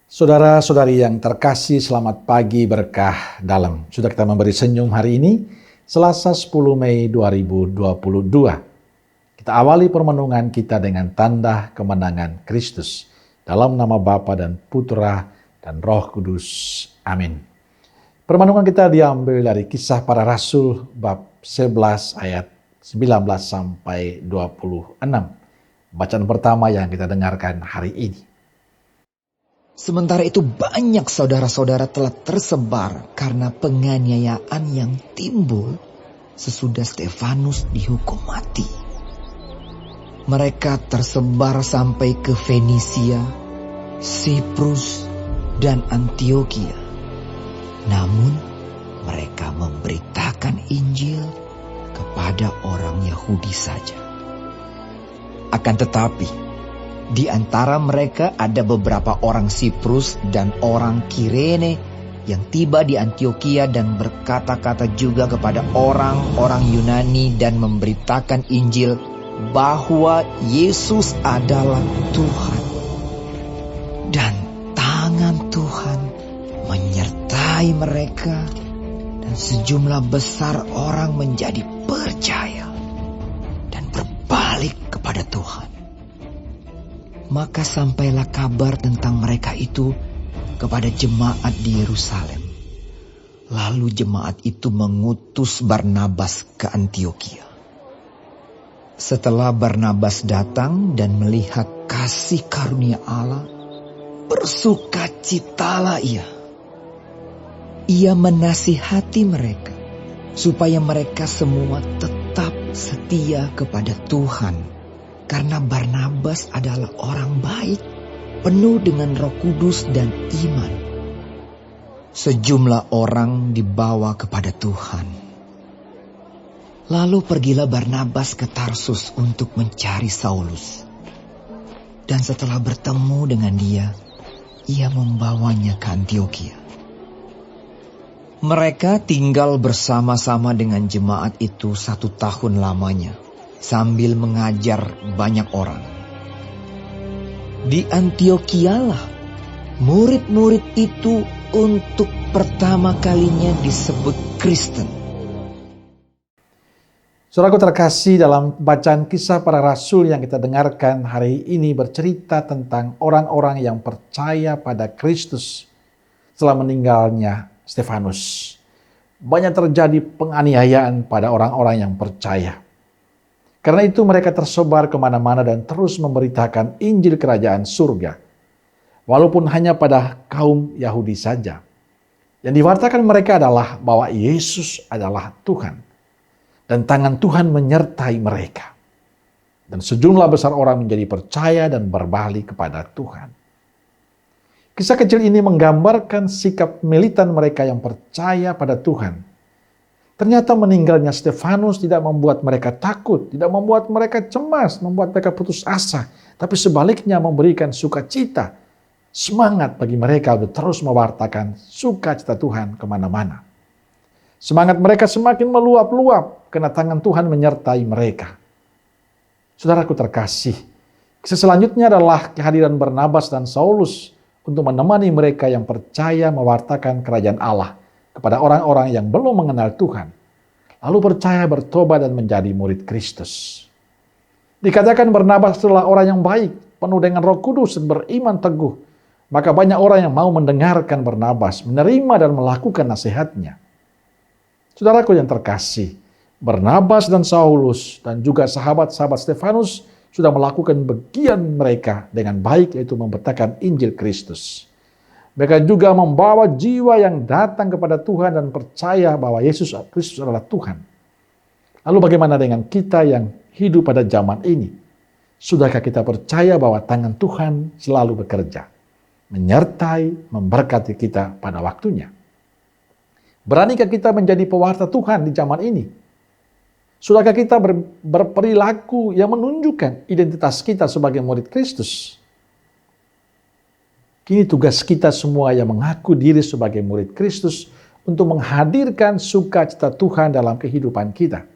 Saudara-saudari yang terkasih, selamat pagi berkah dalam. Sudah kita memberi senyum hari ini, Selasa 10 Mei 2022. Kita awali permenungan kita dengan tanda kemenangan Kristus. Dalam nama Bapa dan Putra dan Roh Kudus. Amin. Permenungan kita diambil dari Kisah Para Rasul bab 11 ayat 19 sampai 26. Bacaan pertama yang kita dengarkan hari ini. Sementara itu banyak saudara-saudara telah tersebar karena penganiayaan yang timbul sesudah Stefanus dihukum mati. Mereka tersebar sampai ke Fenisia, Siprus, dan Antioquia. Namun mereka memberitakan Injil kepada orang Yahudi saja. Akan tetapi, di antara mereka ada beberapa orang Siprus dan orang Kirene yang tiba di Antioquia dan berkata-kata juga kepada orang-orang Yunani dan memberitakan Injil bahwa Yesus adalah Tuhan. Dan tangan Tuhan menyertai mereka dan sejumlah besar orang menjadi percaya dan berbalik kepada Tuhan. Maka sampailah kabar tentang mereka itu kepada jemaat di Yerusalem. Lalu jemaat itu mengutus Barnabas ke Antioquia. Setelah Barnabas datang dan melihat kasih karunia Allah, bersukacitalah ia. Ia menasihati mereka supaya mereka semua tetap setia kepada Tuhan. Karena Barnabas adalah orang baik, penuh dengan Roh Kudus dan iman. Sejumlah orang dibawa kepada Tuhan. Lalu pergilah Barnabas ke Tarsus untuk mencari Saulus. Dan setelah bertemu dengan dia, ia membawanya ke Antioquia. Mereka tinggal bersama-sama dengan jemaat itu 1 tahun lamanya, sambil mengajar banyak orang. Di Antioquialah murid-murid itu untuk pertama kalinya disebut Kristen. Saudaraku terkasih, dalam bacaan Kisah Para Rasul yang kita dengarkan hari ini bercerita tentang orang-orang yang percaya pada Kristus setelah meninggalnya Stefanus. Banyak terjadi penganiayaan pada orang-orang yang percaya. Karena itu mereka tersebar kemana-mana dan terus memberitakan Injil Kerajaan Surga. Walaupun hanya pada kaum Yahudi saja. Yang diwartakan mereka adalah bahwa Yesus adalah Tuhan. Dan tangan Tuhan menyertai mereka. Dan sejumlah besar orang menjadi percaya dan berbalik kepada Tuhan. Kisah kecil ini menggambarkan sikap militan mereka yang percaya pada Tuhan. Ternyata meninggalnya Stefanus tidak membuat mereka takut, tidak membuat mereka cemas, membuat mereka putus asa. Tapi sebaliknya memberikan sukacita, semangat bagi mereka untuk terus mewartakan sukacita Tuhan kemana-mana. Semangat mereka semakin meluap-luap karena tangan Tuhan menyertai mereka. Saudaraku terkasih, kisah selanjutnya adalah kehadiran Barnabas dan Saulus untuk menemani mereka yang percaya mewartakan kerajaan Allah kepada orang-orang yang belum mengenal Tuhan, lalu percaya, bertobat, dan menjadi murid Kristus. Dikatakan Barnabas adalah orang yang baik, penuh dengan Roh Kudus dan beriman teguh. Maka banyak orang yang mau mendengarkan Barnabas, menerima dan melakukan nasihatnya. Saudaraku yang terkasih, Barnabas dan Saulus dan juga sahabat-sahabat Stefanus sudah melakukan bagian mereka dengan baik, yaitu memberitakan Injil Kristus. Mereka juga membawa jiwa yang datang kepada Tuhan dan percaya bahwa Yesus Kristus adalah Tuhan. Lalu bagaimana dengan kita yang hidup pada zaman ini? Sudahkah kita percaya bahwa tangan Tuhan selalu bekerja, menyertai, memberkati kita pada waktunya? Beranikah kita menjadi pewarta Tuhan di zaman ini? Sudahkah kita berperilaku yang menunjukkan identitas kita sebagai murid Kristus? Kini tugas kita semua yang mengaku diri sebagai murid Kristus untuk menghadirkan sukacita Tuhan dalam kehidupan kita.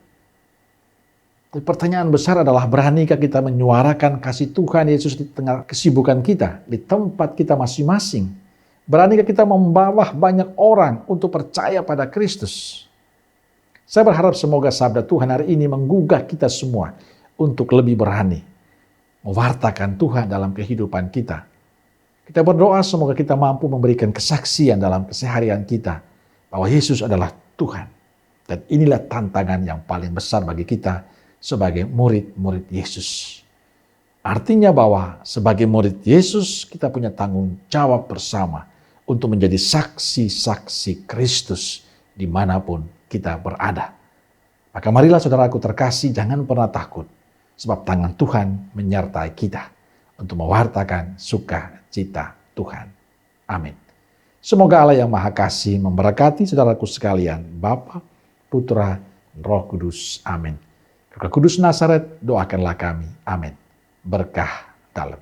Pertanyaan besar adalah, beranikah kita menyuarakan kasih Tuhan Yesus di tengah kesibukan kita, di tempat kita masing-masing, Beranikah kita membawa banyak orang untuk percaya pada Kristus? Saya berharap semoga sabda Tuhan hari ini menggugah kita semua untuk lebih berani mewartakan Tuhan dalam kehidupan kita. Kita berdoa semoga kita mampu memberikan kesaksian dalam keseharian kita bahwa Yesus adalah Tuhan. Dan inilah tantangan yang paling besar bagi kita sebagai murid-murid Yesus. Artinya bahwa sebagai murid Yesus kita punya tanggung jawab bersama untuk menjadi saksi-saksi Kristus dimanapun kita berada. Maka marilah saudaraku terkasih, jangan pernah takut, sebab tangan Tuhan menyertai kita untuk mewartakan sukacita Tuhan. Amin. Semoga Allah yang Maha Kasih memberkati saudaraku sekalian, Bapa, Putra, Roh Kudus. Amin. Roh Kudus Nazaret, doakanlah kami. Amin. Berkah dalam.